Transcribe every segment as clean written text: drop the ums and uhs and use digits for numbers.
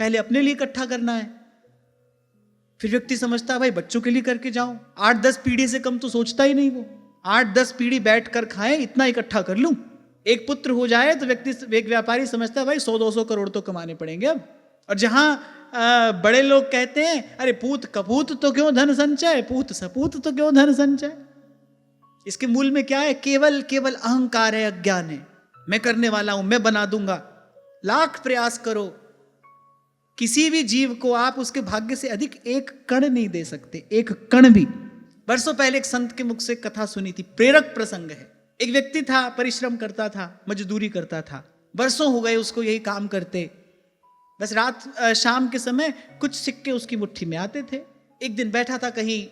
पहले अपने लिए इकट्ठा करना है। फिर व्यक्ति समझता है भाई बच्चों के लिए करके जाऊं। 8-10 पीढ़ी से कम तो सोचता ही नहीं वो। 8-10 पीढ़ी बैठ कर खाएं, इतना इकट्ठा कर लूं। एक पुत्र हो जाए तो एक व्यापारी समझता है भाई 100-200 करोड़ तो कमाने पड़ेंगे अब। और जहां बड़े लोग कहते हैं अरे पूत कपूत तो क्यों धन संचय, पूत सपूत तो क्यों धन संचय। इसके मूल में क्या है? केवल केवल अहंकार है, अज्ञान है। मैं करने वाला हूं, मैं बना दूंगा। लाख प्रयास करो, किसी भी जीव को आप उसके भाग्य से अधिक एक कण नहीं दे सकते, एक कण भी। वर्षों पहले एक संत के मुख से कथा सुनी थी, प्रेरक प्रसंग है। एक व्यक्ति था, परिश्रम करता था, मजदूरी करता था, वर्षों हो गए उसको यही काम करते। बस रात शाम के समय कुछ सिक्के उसकी मुट्ठी में आते थे। एक दिन बैठा था कहीं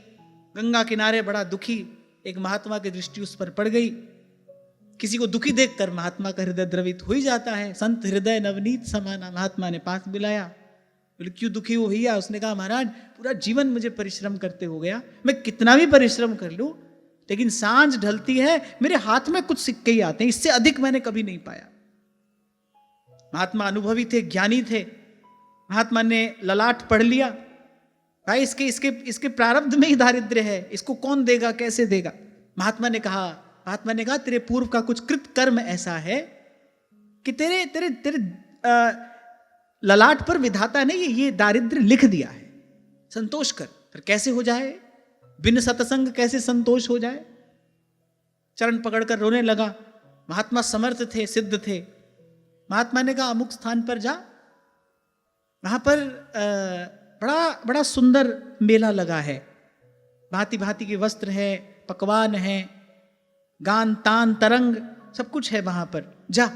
गंगा किनारे, बड़ा दुखी। एक महात्मा की दृष्टि उस पर पड़ गई। किसी को दुखी देखकर महात्मा का हृदय द्रवित हो ही जाता है। संत हृदय नवनीत समाना। महात्मा ने पास बुलाया, बोले क्यों दुखी हो भैया? उसने कहा महाराज पूरा जीवन मुझे परिश्रम करते हो गया, मैं कितना भी परिश्रम कर लूं लेकिन सांझ ढलती है मेरे हाथ में कुछ सिक्के ही आते हैं, इससे अधिक मैंने कभी नहीं पाया। महात्मा अनुभवी थे, ज्ञानी थे। महात्मा ने ललाट पढ़ लिया, भाई इसके प्रारब्ध में ही दारिद्र्य है, इसको कौन देगा, कैसे देगा। महात्मा ने कहा तेरे पूर्व का कुछ कृत कर्म ऐसा है कि तेरे तेरे तेरे ललाट पर विधाता ने ये दारिद्र्य लिख दिया है, संतोष कर। फिर कैसे हो जाए? बिन सत्संग कैसे संतोष हो जाए? चरण पकड़कर रोने लगा। महात्मा समर्थ थे, सिद्ध थे। महात्मा ने कहा अमुक स्थान पर जा, वहां पर बड़ा बड़ा सुंदर मेला लगा है, भांति भांति के वस्त्र है, पकवान है, गान तान तरंग सब कुछ है वहां पर। जा,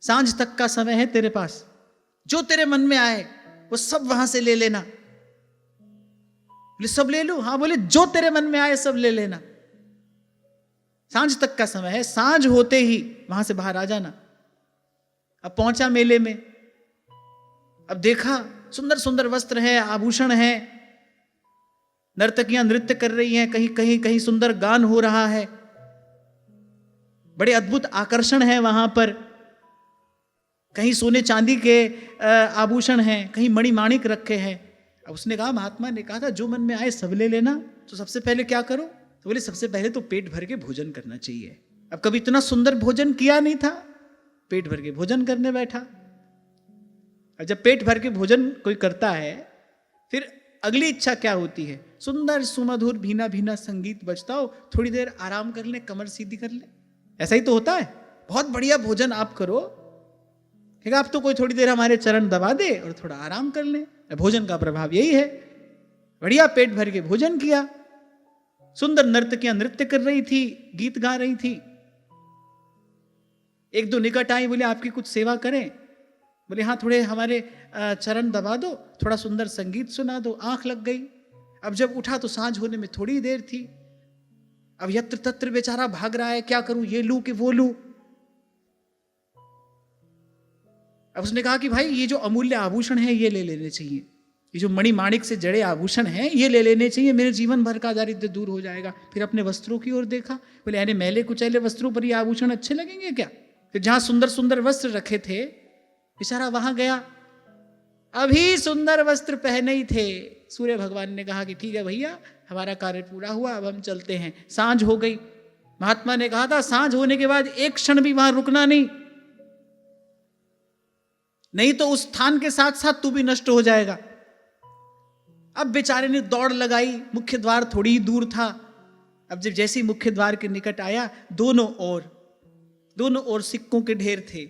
सांझ तक का समय है तेरे पास, जो तेरे मन में आए वो सब वहां से ले लेना। बोले सब ले लूं? हाँ। बोले जो तेरे मन में आए सब ले लेना। सांझ तक का समय है, सांझ होते ही वहां से बाहर आ जाना। अब पहुंचा मेले में, अब देखा सुंदर सुंदर वस्त्र है, आभूषण है, नर्तकियां नृत्य कर रही हैं, कहीं कहीं कहीं सुंदर गान हो रहा है, बड़े अद्भुत आकर्षण है वहां पर। कहीं सोने चांदी के आभूषण हैं, कहीं मणिमाणिक रखे हैं। अब उसने कहा, महात्मा ने कहा था जो मन में आए सब ले लेना, तो सबसे पहले क्या करो? तो बोले सबसे पहले तो पेट भर के भोजन करना चाहिए। अब कभी इतना सुंदर भोजन किया नहीं था, पेट भर के भोजन करने बैठा। और जब पेट भर के भोजन कोई करता है, फिर अगली इच्छा क्या होती है? सुंदर सुमधुर भीना भीना संगीत बजता हो, थोड़ी देर आराम कर ले, कमर सीधी कर ले। ऐसा ही तो होता है। बहुत बढ़िया भोजन आप करो, ठीक है, आप तो कोई थोड़ी देर हमारे चरण दबा दे और थोड़ा आराम कर ले। भोजन का प्रभाव यही है। बढ़िया पेट भर के भोजन किया, सुंदर नर्तकियां नृत्य कर रही थी, गीत गा रही थी। एक दो निकट आई, बोले आपकी कुछ सेवा करें? बोले हाँ, थोड़े हमारे चरण दबा दो, थोड़ा सुंदर संगीत सुना दो। आंख लग गई। अब जब उठा तो सांझ होने में थोड़ी देर थी। अब यत्र तत्र बेचारा भाग रहा है, क्या करूं, ये लूं कि वो लूं। अब उसने कहा कि भाई ये जो अमूल्य आभूषण है ये ले लेने चाहिए, ये जो मणिमाणिक से जड़े आभूषण हैं ये ले लेने चाहिए, मेरे जीवन भर का दारिद्र्य दूर हो जाएगा। फिर अपने वस्त्रों की ओर देखा, बोले अरे मैले कुचैले वस्त्रों पर ये आभूषण अच्छे लगेंगे क्या? फिर जहां सुंदर सुंदर वस्त्र रखे थे, बेचारा वहां गया, अभी सुंदर वस्त्र पहने ही थे। सूर्य भगवान ने कहा कि ठीक है भैया, हमारा कार्य पूरा हुआ, अब हम चलते हैं। सांझ हो गई। महात्मा ने कहा था सांझ होने के बाद एक क्षण भी वहां रुकना नहीं तो उस स्थान के साथ साथ तू भी नष्ट हो जाएगा। अब बेचारे ने दौड़ लगाई, मुख्य द्वार थोड़ी ही दूर था। अब जब जैसे ही मुख्य द्वार के निकट आया, दोनों ओर सिक्कों के ढेर थे।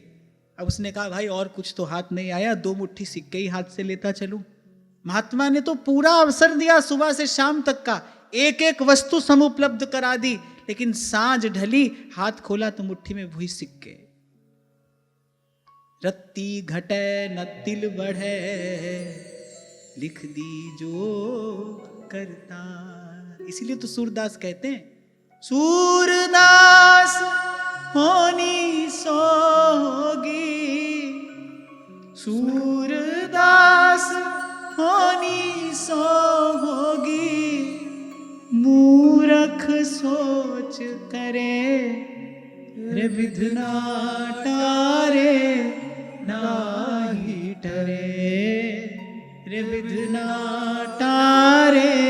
अब उसने कहा भाई और कुछ तो हाथ नहीं आया, 2 मुट्ठी सिक्के ही हाथ से लेता चलूं। महात्मा ने तो पूरा अवसर दिया, सुबह से शाम तक का एक एक वस्तु समुपलब्ध करा दी, लेकिन सांझ ढली, हाथ खोला तो मुट्ठी में वही सिक्के। रत्ती घटे न तिल बढ़े, लिख दी जो करता। इसीलिए तो सूरदास कहते हैं, सूरदास होनी सोगी, सूरदास होनी सोगी, मूरख सोच करे, रे विधना टारे नाही टरे। रे विधना तारे